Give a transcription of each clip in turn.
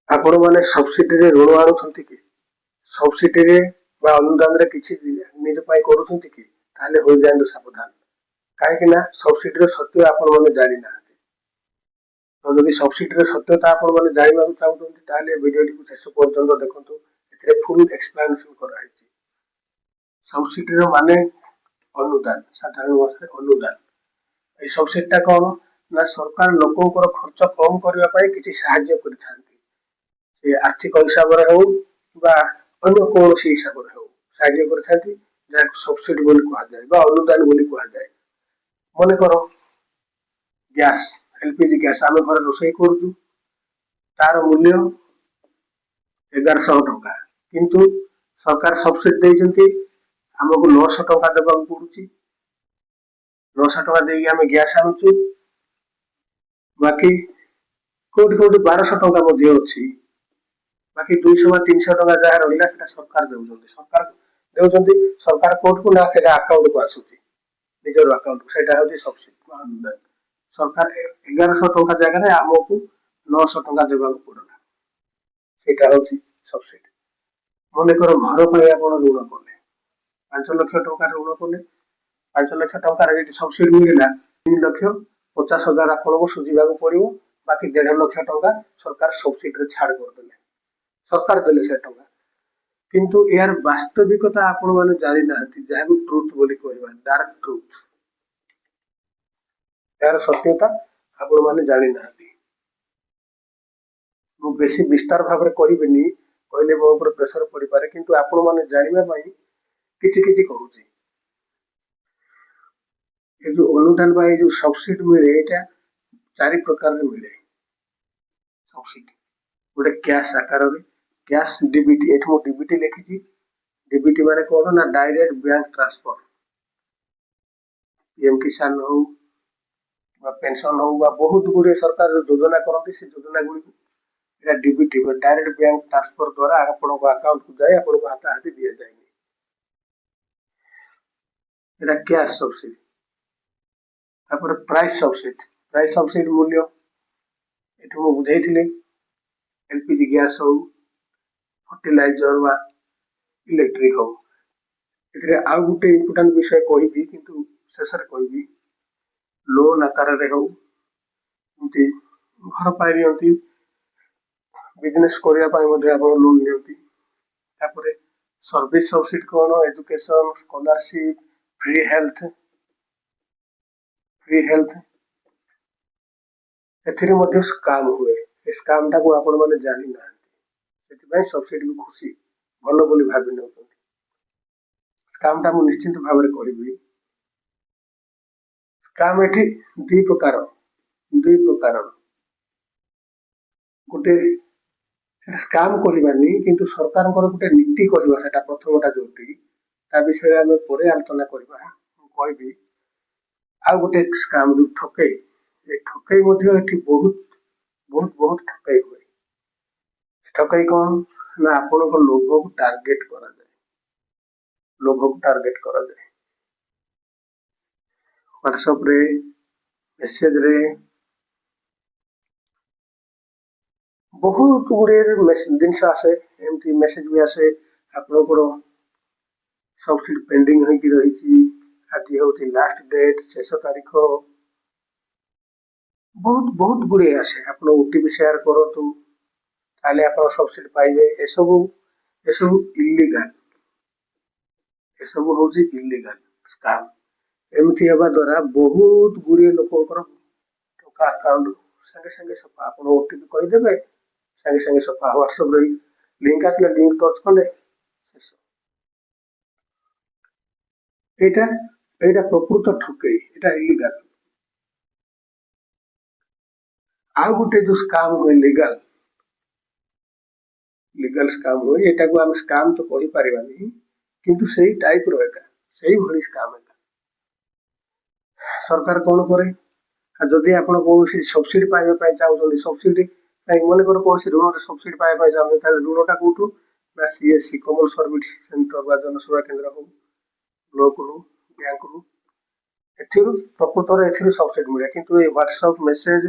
ଆପଣ ମାନେ ସବସିଡିରେ ଋଣ ଆଣୁଛନ୍ତି କି? ସବସିଡିରେ ବା ଅନୁଦାନରେ କିଛି ନିଜ ପାଇଁ କରୁଛନ୍ତି କି? ତାହେଲେ ହୋଇଯାଆନ୍ତୁ ସାବଧାନ। କାହିଁକି ନା ସବସିଡିର ସତ୍ୟ ଆପଣ ମାନେ ଜାଣିନାହାନ୍ତି। ତ ଯଦି ସବସିଡିର ସତ୍ୟତା ଆପଣ ମାନେ ଜାଣିବାକୁ ଚାହୁଁଛନ୍ତି ତାହେଲେ ଭିଡିଓଟିକୁ ଶେଷ ପର୍ଯ୍ୟନ୍ତ ଦେଖନ୍ତୁ। ଏଥିରେ ଫୁଲ ଏକ୍ସପ୍ଲାନେସନ କରାଯାଇଛି। ସବସିଡିର ମାନେ ଅନୁଦାନ, ସାଧାରଣ ଭାଷାରେ ଅନୁଦାନ। এই ସବସିଡିଟା କଣ ନା ସରକାର ଲୋକଙ୍କର ଖର୍ଚ୍ଚ କମ କରିବା ପାଇଁ କିଛି ସାହାଯ୍ୟ କରିଥାନ୍ତି। ସେ ଆର୍ଥିକ ହିସାବରେ ହଉ ବା ଅନ୍ୟ କୌଣସି ହିସାବରେ ହଉ ସାହାଯ୍ୟ କରିଥାନ୍ତି, ଯାହାକୁ ସବସିଡି ବୋଲି କୁହାଯାଏ ବା ଅନୁଦାନ ବୋଲି କୁହାଯାଏ। ମନେକର ଗ୍ୟାସ୍, ଏଲପିଜି ଗ୍ୟାସ୍ ଆମେ ଘରେ ରୋଷେଇ କରୁଛୁ, ତାର ମୂଲ୍ୟ 1100 ଟଙ୍କା, କିନ୍ତୁ ସରକାର ସବସିଡି ଦେଇଛନ୍ତି ଆମକୁ 900 ଟଙ୍କା ଦେବାକୁ ପଡୁଛି। 900 ଟଙ୍କା ଦେଇକି ଆମେ ଗ୍ୟାସ୍ ଆଣୁଛୁ, ବାକି କୋଉଠି କୋଉଠି 1200 ଟଙ୍କା ମଧ୍ୟ ଅଛି। ବାକି 200 ବା 300 ଟଙ୍କା ଯାହା ରହିଲା ସେଟା ସରକାର ଦେଉଛନ୍ତି। ସରକାର କୋର୍ଟକୁ ନା ସେଟା ଆକାଉଣ୍ଟକୁ ଆସୁଛି, ନିଜର ଆକାଉଣ୍ଟକୁ। ସେଇଟା ହଉଛି ସବସିଡି ବା ଅନୁଦାନ। ସରକାର 1100 ଟଙ୍କା ଜାଗାରେ ଆମକୁ 900 ଟଙ୍କା ଦେବାକୁ ପଡିଲା, ସେଇଟା ହଉଛି ସବସିଡି। ମନେକର ଘର ପାଇଁ ଆପଣ ଋଣ କଲେ, 5 ଲକ୍ଷ ଟଙ୍କା ଋଣ କଲେ, 5 ଲକ୍ଷ ଟଙ୍କାରେ ଯଦି ସବସିଡି ମିଳିଲା 3,50,000 ଆପଣଙ୍କୁ ସୁଝିବାକୁ ପଡିବ। ବାକି 1.5 ଲକ୍ଷ ଟଙ୍କା ସରକାର ସବସିଡିରେ ଛାଡ କରିଦେଲେ, ସରକାର ଦେଲେ ସେ ଟଙ୍କା। କିନ୍ତୁ ଏହାର ବାସ୍ତବିକତା ଆପଣ ମାନେ ଜାଣିନାହାନ୍ତି, ଯାହାକୁ ଟ୍ରୁଥ ବୋଲି କହିବା, ଡାର୍କ ଟ୍ରୁଥ। ଏହାର ସତ୍ୟତା ଆପଣ ମାନେ ଜାଣିନାହାନ୍ତି। ମୁଁ ବେଶୀ ବିସ୍ତାର ଭାବରେ କହିବିନି, କହିଲେ ମୋ ଉପରେ ପ୍ରେସର ପଡିପାରେ, କିନ୍ତୁ ଆପଣ ମାନେ ଜାଣିବା ପାଇଁ କିଛି କିଛି କହୁଛି। ଏ ଯୋଉ ଅନୁଦାନ ବା ଏ ଯୋଉ ସବସିଡି ମିଳେ, ଏଇଟା 4 ପ୍ରକାରରେ ମିଳେ। ସବସିଡି ଗୋଟେ କ୍ୟାଶ ଆକାରରେ, କ୍ୟାଶ ଡିବିଟି, ଏଠି ମୁଁ ଡିବିଟି ଲେଖିଛି। ଡିବିଟି ମାନେ କଣ ନା ଡାଇରେକ୍ଟ ବ୍ୟାଙ୍କ ଟ୍ରାନ୍ସଫର। ପିଏମ କିଷାନ ହଉ ବା ପେନସନ ହଉ ବା ବହୁତ ଗୁଡିଏ ସରକାର ଯୋଜନା କରନ୍ତି, ସେ ଯୋଜନା ଗୁଡିକୁ এটা ডিবিটি বা ডাইরেক্ট ব্যাংক ট্রান্সফর দ্বারা ଆପଣଙ୍କ ଆକାଉଣ୍ଟକୁ ଯାଇ ଆପଣଙ୍କୁ ହାତାହାତି ଦିଆଯାଏନି। এটা କ୍ୟାଶ ସବସିଡି। ତାପରେ ପ୍ରାଇସ୍ ସବସିଡି। ପ୍ରାଇସ୍ ସବସିଡି ମୂଲ୍ୟ ଏଠି ମୁଁ ବୁଝେଇଥିଲି, ଏଲପିଜି ଗ୍ୟାସ୍ ହଉ, ଫର୍ଟିଲାଇଜର ବା ଇଲେକ୍ଟ୍ରିକ ହଉ। ଏଥିରେ ଆଉ ଗୋଟେ ଇମ୍ପୋର୍ଟାଣ୍ଟ ବିଷୟ କହିବି, କିନ୍ତୁ ଶେଷରେ କହିବି। ଲୋନ୍ ଆକାରରେ ହଉ, ଏମିତି ଘର ପାଇଁ ନିଅନ୍ତି, ବିଜନେସ କରିବା ପାଇଁ ମଧ୍ୟ ଆପଣ ଲୋନ୍ ନିଅନ୍ତି। ତାପରେ ସର୍ଭିସ ସବସିଡି କଣ, ଏଜୁକେସନ, ସ୍କଲାରସିପ, ଫ୍ରି ହେଲ୍ଥ, ଏଥିରେ ମଧ୍ୟ ସ୍କାମ ହୁଏ। ଏ ସ୍କାମ ଟାକୁ ଆପଣ ମାନେ ଜାଣିନାହାନ୍ତି, ସେଥିପାଇଁ ସବସିଡିକୁ ଖୁସି ଭଲ ବୋଲି ଭାବି ନେଉଛନ୍ତି। ସ୍କାମ ଟା ମୁଁ ନିଶ୍ଚିତ ଭାବରେ କହିବି। ସ୍କାମ ଏଠି ଦୁଇ ପ୍ରକାର। ଗୋଟେ ସ୍କାମ କରିବାନି, କିନ୍ତୁ ସରକାରଙ୍କର ଗୋଟେ ନୀତି କରିବା, ସେଟା ପ୍ରଥମଟା ଯୋଉଠି ତା ବିଷୟରେ ଆମେ ପରେ ଆଲୋଚନା କରିବା, ମୁଁ କହିବି। ଆଉ ଗୋଟେ ସ୍କାମ ଯୋଉ ଠକେଇ, ଏ ଠକେଇ ମଧ୍ୟ ଏଠି ବହୁତ ଠକେଇ ହୁଏ। ଠକେଇ କଣ ନା ଆପଣଙ୍କ ଲୋଭକୁ ଟାର୍ଗେଟ କରାଯାଏ, ହ୍ୱାଟ୍ସଆପ ରେ, ମେସେଜରେ, ବହୁତ ଗୁଡିଏ ଜିନିଷ ଆସେ। ଏମିତି ମେସେଜ ବି ଆସେ, ଆପଣଙ୍କର ସବସିଡି ପେଣ୍ଡିଙ୍ଗ ହେଇକି ରହିଛି, ଆଜି ହଉଛି ଲାଷ୍ଟ ଡେଟ, ଶେଷ ତାରିଖ। ବହୁତ ଗୁଡିଏ ଆସେ। ଆପଣ ଓଟିପି ସେୟାର କରନ୍ତୁ, ତାହେଲେ ଆପଣ ସବସିଡି ପାଇବେ। ଏସବୁ ଇଲିଗାଲ, ଏସବୁ ହଉଛି ଇଲିଗାଲ ସ୍କାମ। ଏମିତି ହେବା ଦ୍ଵାରା ବହୁତ ଗୁଡିଏ ଲୋକଙ୍କର ଟଙ୍କା ଆକାଉଣ୍ଟ ସାଙ୍ଗେ ସାଙ୍ଗେ ସଫା। ଆପଣ ଓଟିପି କହିଦେବେ, ସାଙ୍ଗେ ସାଙ୍ଗେ ସଫା। ହ୍ୱାଟ୍ସଆପ ରେ ଲିଙ୍କ ଆସିଲେ ଲିଙ୍କ ଟଚ କଲେ ଶେଷ। ଏଇଟା ପ୍ରକୃତ ଠକେଇ, ଏଇଟା ଇଲିଗାଲ। ଆଉ ଗୋଟେ ଯୋଉ ସ୍କାମ ହୁଏ ଲିଗାଲ ସ୍କାମ ହୁଏ, ଏଟାକୁ ଆମେ ସ୍କାମ ତ କହିପାରିବାନି, କିନ୍ତୁ ସେଇ ଟାଇପ ର ଏକା, ସେଇଭଳି ସ୍କାମ ଏକା। ସରକାର କଣ କରେ, ଯଦି ଆପଣ କୌଣସି ସବସିଡି ପାଇବା ପାଇଁ ଚାହୁଁଛନ୍ତି, ସବସିଡି ମନେକର କୌଣସି ଋଣରେ ସବସିଡି ପାଇବା ପାଇଁ ଚାହୁଁଛନ୍ତି, ତାହେଲେ ଋଣଟା କୋଉଠୁ ନା ସିଏସସି, କମନ ସର୍ଭିସ ସେଣ୍ଟର ବା ଜନସେବା କେନ୍ଦ୍ର ହଉ, ବ୍ଲକରୁ, ବ୍ୟାଙ୍କରୁ, ଏଥିରୁ ସବସିଡି ମିଳେ। କିନ୍ତୁ ଏଇ ହ୍ୱାଟ୍ସଆପ ମେସେଜ,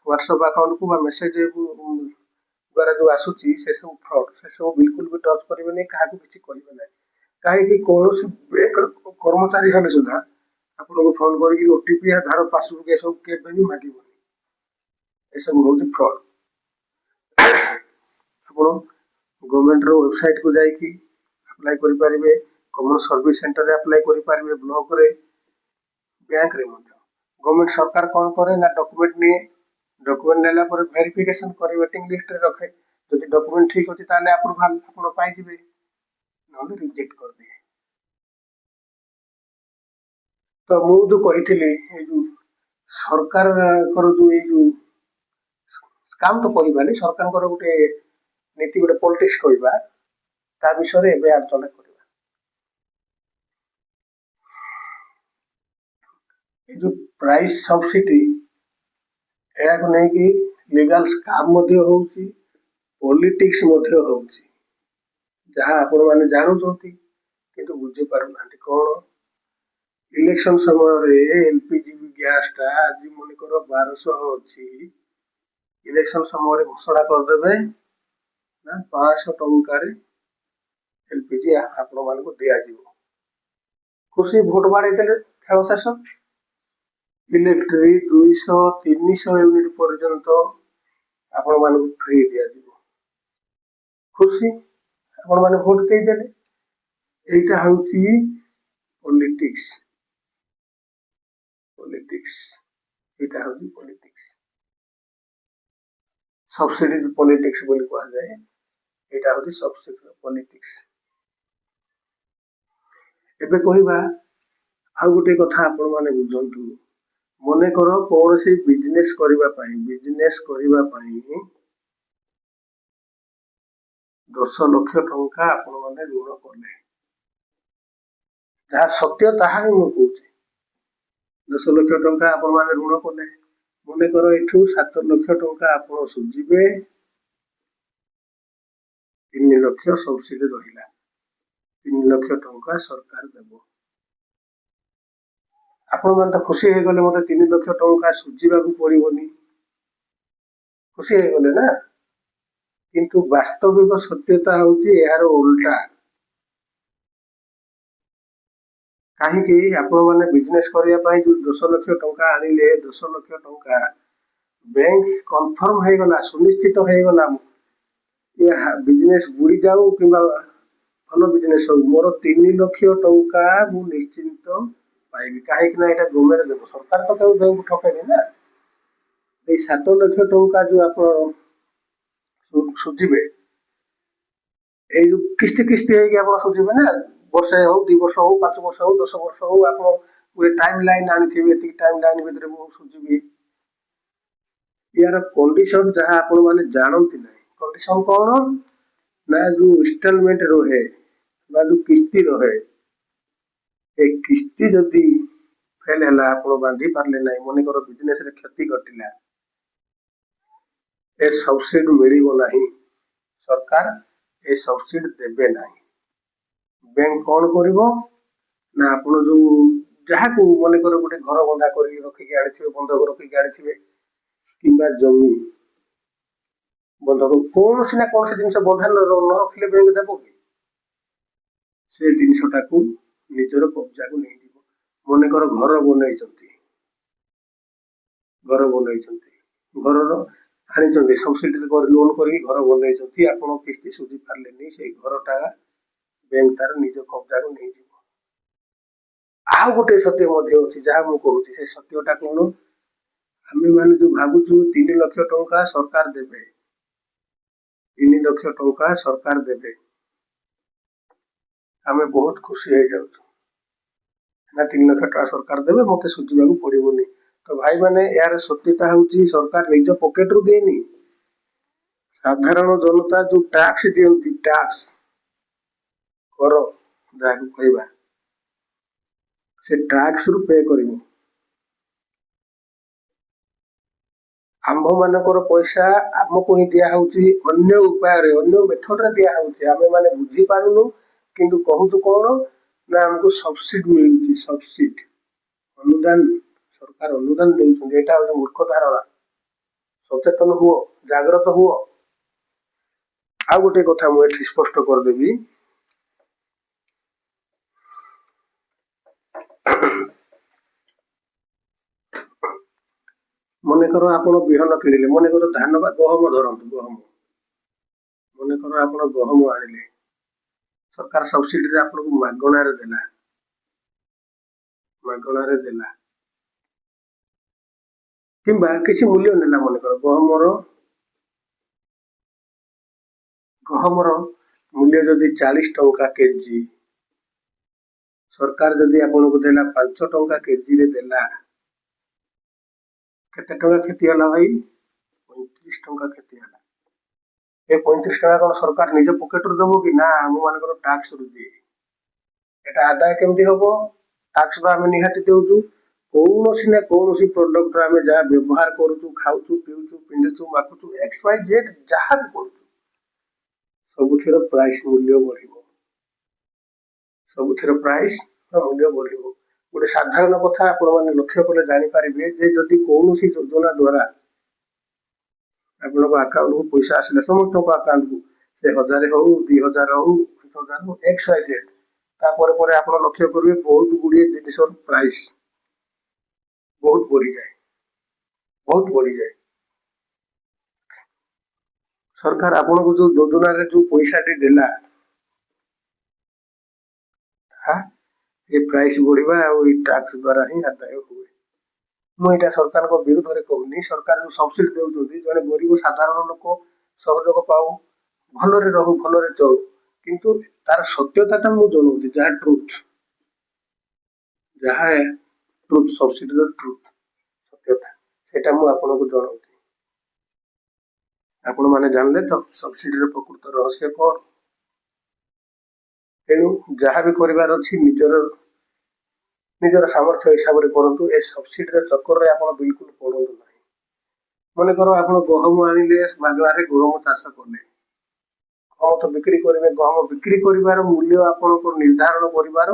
ହ୍ୱାଟ୍ସଆପ ଆକାଉଣ୍ଟକୁ ବା ମେସେଜ ଦ୍ଵାରା जो आसुची से सब फ्रॉड से सब बिल्कुल भी टच करेंगे क्या किसी करेंगे ना कहीं कौन बैंक कर्मचारी हेल्ले सुधा आपको फोन करके ओटीपी धार पासबुक ये सब केवे भी मागे ये सब हूँ फ्रॉड आप गवर्नमेंट वेबसाइट को जाकि अप्लाई करें कमन सर्विस सेंटर अप्लाई करें ब्लॉक रे बैंक रे गवर्नमेंट सरकार कौन करे ना डॉक्यूमेंट नहीं डॉक्यूमेंट नेला पर वेरिफिकेशन करे वेटिंग लिस्ट रे रखे जदि डॉक्यूमेंट ठीक अछि ताले अप्रूवल आपण पाई जिवे नले रिजेक्ट कर दे तो मु जो कहिथिली ए जो सरकार कर जो ए जो काम तो करबानी सरकार कर गुटे नीति गुटे पॉलिटिक्स कहबा ता विषय रे एबे आलोचना करबा ए जो प्राइस सब्सिडी या को नहीं कि लीगल स्कैम मध्य होउची पॉलिटिक्स मध्य होउची जहाँ आपण माने जानुचंती किंतु बुझी पारु नांती कोन इलेक्शन समय रे एलपीजी गैस टा आज मन कर 1200 अछि इलेक्शन समय रे घोषणा कर देबे ना 500 टंका रे एलपीजी आपण मान को दिया जीवो खुशी भोट बाड़े देले खेल शेष इलेक्ट्रिक 200 300 यूनिट पर्यंत आपण मान को फ्री दिया जीवो खुशी आपण माने भोट दे देले एटा होउची पॉलिटिक्स पॉलिटिक्स एटा होउची पॉलिटिक्स सब्सिडी पॉलिटिक्स बोली कहा जाए एटा होउची सब्सिडी पॉलिटिक्स एबे कहिबा आ गुटे कथा आपण माने बुझंतु मने करो कौन सी बिजनेस करिबा पई 10 लाख टंका आपण माने ऋण करले जहाँ सत्य ताहा ही मु कहूची 10 लाख टंका आपण माने ऋण कले मने करो एठू 7 लाख टंका आपण सुझिबे 3 लाख सब्सिडी रहिला 3 लाख टंका सरकार देबो आपण मान तो खुशी हे गले मते 3 लाख टंका सुझिबा को पड़िबोनी खुशी हे गले ना किंतु वास्तविक सत्यता होची यार उल्टा कहीं कि आपण माने बिजनेस करिया पई जो 10 लाख टंका आनिले 10 लाख टंका बैंक कंफर्म हे गला सुनिश्चित हे गला ये बिजनेस बुड़ी जाऊ किबा भलो बिजनेस हो मोर 3 लाख टंका मु निश्चिंत पाइबी कहीं कि ना एटा गवर्नमेंट देबो सरकार तो केउ बैंक ठकेनी ना ए 7 लाख टंका जो आपण सुझिबे ए जो किस्ती किस्ती है कि आपण सुझिबे ना वर्षे हो 2 वर्ष हो 5 वर्ष हो 10 वर्ष हो आपण पूरे टाइम लाइन आनी थी एती टाइम लाइन भीतर मु सुझिबी यार कंडीशन जहाँ आपण माने जानती नहीं कंडीशन कौन ना जो इंस्टॉलमेंट रहे ना जो किस्ती रहे ए किस्ती जदि फेल है आपण बांधी पारले नहीं मन कर बिजनेस रे क्षति घटिला ए सब्सिडी मिलिबो नहीं सरकार ए सब्सिडी देबे नहीं बैंक कौन करिवो ना आपण जो जहाँ को मन कर गोटे घर बंधा कर रखिक आनी बंधक रखिक आनी किंबा जमी बंधक कौन सी कौन से जिन बंधा न रखिले बैंक देव कि से जिनटा को निजर कब्जा को नहीं मन कर घर बनई घर आनी सब्सिडी लोन कर घर बनई आप किस्ती सुझी पारे से घरटा बैंक तार निज कब्जा को नहीं आ गोटे सत्य अच्छी जहाँ मुझे कहूँ से सत्यटा कौन आम मैंने जो भावुचु 3 लाख टंका सरकार देवे 3 लाख टंका सरकार देवे आम बहुत खुशी हो जाऊँ ना 3 लाख टंका सरकार देवे मत सुझा पड़ोनी तो भाई मैंने यार सत्यता हूँ सरकार निज पॉकेट रु देनी साधारण जनता जो टैक्स दियंती टैक्स कर जहाँ कहवा से टैक्स रु पे कर आंभ मानकर पैसा आमको ही दिया अन्य उपाय अन्य मेथड रे दिया आम मैंने बुझी पारुनु किंतु कहूँ कौन ना आमको सब्सिडी मिलूँ सब्सिडी अनुदान सरकार अनुदान देता हूँ मूर्ख धारणा सचेतन हुओ जागृत हुओ ଆଉ ଗୋଟେ କଥା ମୁଁ ଏଠି ସ୍ପଷ୍ଟ କରିଦେବି, ମନେକର ଆପଣ ବିହନ କିଣିଲେ, ମନେକର ଧାନ ବା ଗହମ ଧରନ୍ତୁ, ଗହମ ମନେକର ଆପଣ ଗହମ ଆଣିଲେ, ସରକାର ସବସିଡିରେ ଆପଣଙ୍କୁ ମାଗଣାରେ ଦେଲା କିମ୍ବା କିଛି ମୂଲ୍ୟ ନେଲା, ମନେକର ଗହମର ମୂଲ୍ୟ ଯଦି 40 ଟଙ୍କା କେଜି, ସରକାର ଯଦି ଆପଣଙ୍କୁ ଦେଲା 5 ଟଙ୍କା କେଜିରେ ଦେଲା, କେତେ ଟଙ୍କା କ୍ଷତି ହେଲା ଭାଇ? 35 ଟଙ୍କା କ୍ଷତି ହେଲା। ଏ 35 ଟଙ୍କା କଣ ସରକାର ନିଜ ପକେଟରୁ ଦେବ କି? ନା, ଆମ ମାନଙ୍କର ଟାକ୍ସରୁ ଦିଏ। এটা ଆଦାୟ କେମିତି ହବ? ଟାକ୍ସ ବା ଆମେ ନିହାତି ଦେଉଛୁ। କୌଣସି ନା କୌଣସି ପ୍ରଡକ୍ଟ ଆମେ ଯାହା ବ୍ୟବହାର କରୁଛୁ, ଖାଉଛୁ, ପିଉଛୁ, ପିନ୍ଧୁଛୁ, ମାଖୁଛୁ, XYZ ଯାହା ବି କରୁଛୁ, ସବୁଥିର ପ୍ରାଇସ୍ ମୂଲ୍ୟ ବଢିବ। ସବୁଥିର ପ୍ରାଇସ୍ ମୂଲ୍ୟ ବଢିବ। ଗୋଟେ ସାଧାରଣ କଥା ଆପଣମାନେ ଲକ୍ଷ୍ୟ କଲେ ଜାଣିପାରିବେ ଯେ ଯଦି କୌଣସି ଯୋଜନା ଦ୍ୱାରା ଆପଣଙ୍କ ଆକାଉଣ୍ଟକୁ ପଇସା ଆସିଲା, ସମସ୍ତଙ୍କ ଆକାଉଣ୍ଟକୁ, ସେ 1000 ହଉ, 2000 ହଉ, 5000 ହଉ, XYZ, ତାପରେ ପରେ ଆପଣ ଲକ୍ଷ୍ୟ କରିବେ ବହୁତ ଗୁଡ଼ିଏ ଜିନିଷର ପ୍ରାଇସ୍ ବହୁତ ବଢିଯାଏ। ସରକାର ଆପଣଙ୍କୁ ଯୋଉ ଯୋଜନାରେ ଯୋଉ ପଇସାଟି ଦେଲା, ଏ ପ୍ରାଇସ୍ ବଢିବା ଆଉ ଏଇ ଟାକ୍ସ ଦ୍ୱାରା ହିଁ ଆଦାୟ ହୁଏ। ମୁଁ ଏଇଟା ସରକାରଙ୍କ ବିରୁଦ୍ଧରେ କହୁନି। ସରକାର ଯୋଉ ସବସିଡି ଦେଉଛନ୍ତି, ଜଣେ ଗରିବ ସାଧାରଣ ଲୋକ ସହଯୋଗ ପାଉ, ଭଲରେ ରହୁ, ଭଲରେ ଚଳୁ, କିନ୍ତୁ ତାର ସତ୍ୟତାଟା ମୁଁ ଜଣାଉଛି, ଯାହା ସବସିଡିର ସତ୍ୟତା, ସେଇଟା ମୁଁ ଆପଣଙ୍କୁ ଜଣାଉଛି। ଆପଣ ମାନେ ଜାଣିଲେ ତ ସବସିଡିର ପ୍ରକୃତ ରହସ୍ୟ କଣ? ତେଣୁ ଯାହା ବି କରିବାର ଅଛି ନିଜର ସାମର୍ଥ୍ୟ ହିସାବରେ କରନ୍ତୁ। ଏ ସବସିଡିର ଚକ୍କରରେ ଆପଣ ବିଲକୁଲ ପଡନ୍ତୁ ନାହିଁ। ମନେକର ଆପଣ ଗହମ ଆଣିଲେ, ମାଗଣାରେ ଗହମ ଚାଷ କଲେ, ଗହମ ତ ବିକ୍ରି କରିବେ, ଗହମ ବିକ୍ରି କରିବାର ମୂଲ୍ୟ ଆପଣଙ୍କୁ ନିର୍ଦ୍ଧାରଣ କରିବାର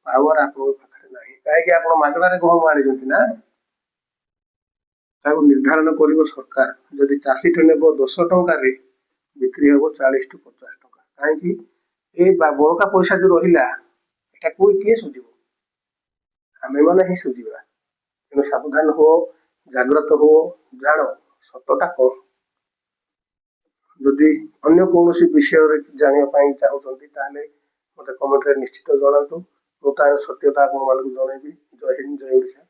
ପାୱାର ଆପଣଙ୍କ ପାଖରେ ନାହିଁ। କାହିଁକି? ଆପଣ ମାଗଣାରେ ଗହମ ଆଣିଛନ୍ତି ନା, ତାକୁ ନିର୍ଦ୍ଧାରଣ କରିବ ସରକାର। ଯଦି ଚାଷୀଠୁ ନେବ 10 ଟଙ୍କାରେ, ବିକ୍ରି ହବ 40 ରୁ 50 ଟଙ୍କା। କାହିଁକି? ଏ ବଳକା ପଇସା ଯୋଉ ରହିଲା, ଏଟା କିଏ ସୁଝିବ? ଆମେମାନେ ହିଁ ସୁଝିବା। ତେଣୁ ସାବଧାନ ହୁଅ, ଜାଗ୍ରତ ହୁଅ, ଜାଣ ସତଟା କଣ। ଯଦି ଅନ୍ୟ କୌଣସି ବିଷୟରେ ଜାଣିବା ପାଇଁ ଚାହୁଁଛନ୍ତି, ତାହେଲେ ମତେ କମେଣ୍ଟରେ ନିଶ୍ଚିତ ଜଣାନ୍ତୁ। ମୁଁ ତାର ସତ୍ୟତା ଆପଣମାନଙ୍କୁ ଜଣେଇବି। ଜୟ ହିନ୍ଦ, ଜୟ ଓଡ଼ିଶା।